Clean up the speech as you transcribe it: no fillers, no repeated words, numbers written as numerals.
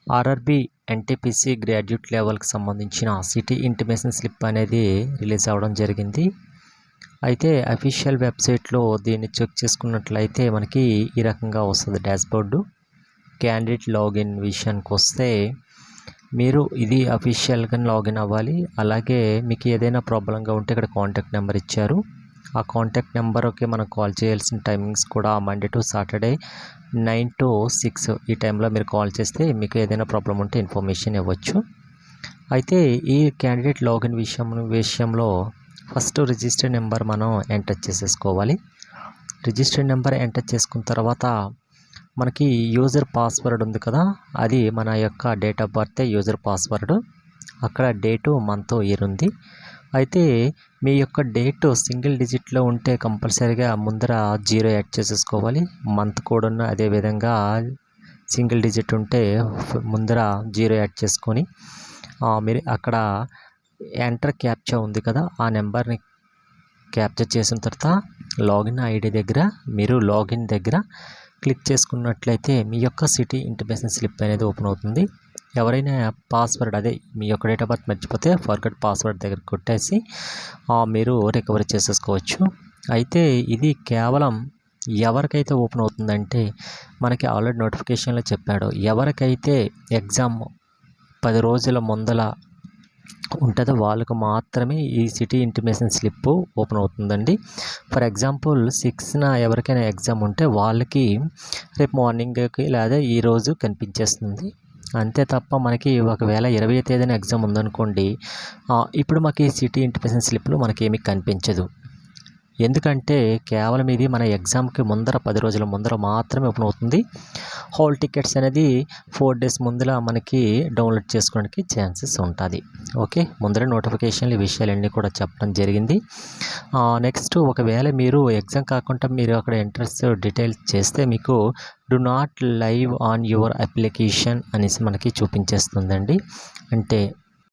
RRB NTPC graduate లెవెల్కి సంబంధించిన city intimation slip అనేది రిలీజ్ అవ్వడం జరిగింది. అయితే అఫీషియల్ వెబ్సైట్లో దీన్ని చెక్ చేసుకున్నట్లయితే మనకి ఈ రకంగా వస్తుంది డాష్బోర్డు. క్యాండిడేట్ లాగిన్ విషయానికి వస్తే మీరు ఇది అఫీషియల్గా లాగిన్ అవ్వాలి. అలాగే మీకు ఏదైనా ప్రాబ్లంగా ఉంటే ఇక్కడ కాంటాక్ట్ నెంబర్ ఇచ్చారు. ఆ కాంటాక్ట్ నెంబర్కి మనం కాల్ చేయాల్సిన టైమింగ్స్ కూడా మండే టు సాటర్డే 9 to 6 ఈ టైంలో మీరు కాల్ చేస్తే మీకు ఏదైనా ప్రాబ్లం ఉంటే ఇన్ఫర్మేషన్ ఇవ్వచ్చు. అయితే ఈ క్యాండిడేట్ లాగిన్ విషయంలో ఫస్ట్ రిజిస్టర్ నెంబర్ మనం ఎంటర్ చేసేసుకోవాలి. రిజిస్టర్ నెంబర్ ఎంటర్ చేసుకున్న తర్వాత మనకి యూజర్ పాస్వర్డ్ ఉంది కదా, అది మన యొక్క date of birth user password. అక్కడ డేటు మంత్ ఇయర్ ఉంది. అయితే మీ యొక్క డేట్ సింగిల్ డిజిట్లో ఉంటే కంపల్సరీగా ముందర 0 యాడ్ చేసేసుకోవాలి. మంత్ కూడా ఉన్న అదేవిధంగా సింగిల్ డిజిట్ ఉంటే ముందర 0 యాడ్ చేసుకొని మీరు అక్కడ ఎంటర్ క్యాప్చా ఉంది కదా, ఆ నెంబర్ని క్యాప్చర్ చేసిన తర్వాత లాగిన్ ఐడి దగ్గర మీరు లాగిన్ దగ్గర క్లిక్ చేసుకున్నట్లయితే మీ యొక్క సిటీ ఇంటిమేషన్ స్లిప్ అనేది ఓపెన్ అవుతుంది. ఎవరైనా పాస్వర్డ్ అదే మీ యొక్క డేట్ ఆఫ్ బర్త్ మర్చిపోతే ఫర్గట్ పాస్వర్డ్ దగ్గర కొట్టేసి మీరు రికవరీ చేసేసుకోవచ్చు. అయితే ఇది కేవలం ఎవరికైతే ఓపెన్ అవుతుందంటే మనకి ఆల్రెడీ నోటిఫికేషన్లో చెప్పాడు, ఎవరికైతే ఎగ్జామ్ 10 రోజుల ముందల ఉంటుందో వాళ్ళకు మాత్రమే ఈ సిటీ ఇంటిమేషన్ స్లిప్ ఓపెన్ అవుతుందండి. ఫర్ ఎగ్జాంపుల్ 6న ఎవరికైనా ఎగ్జామ్ ఉంటే వాళ్ళకి రేపు మార్నింగ్కి లేదా ఈరోజు కనిపించేస్తుంది. అంతే తప్ప మనకి ఒకవేళ 20వ తేదీన ఎగ్జామ్ ఉందనుకోండి, ఇప్పుడు మాకు ఈ సిటీ ఇంటిమేషన్ స్లిప్లో మనకేమీ కనిపించదు. ఎందుకంటే కేవలం ఇది మన ఎగ్జామ్కి ముందర 10 రోజుల ముందర మాత్రమే ఓపెన్ అవుతుంది. హాల్ టికెట్స్ అనేది 4 days ముందర మనకి డౌన్లోడ్ చేసుకోవడానికి ఛాన్సెస్ ఉంటుంది. ఓకే, ముందర నోటిఫికేషన్లు ఈ విషయాలన్నీ కూడా చెప్పడం జరిగింది. నెక్స్ట్ ఒకవేళ మీరు ఎగ్జామ్ కాకుండా మీరు అక్కడ ఎంట్రన్స్ డీటెయిల్స్ చేస్తే మీకు do not live on your application అనేసి మనకి చూపించేస్తుందండి. అంటే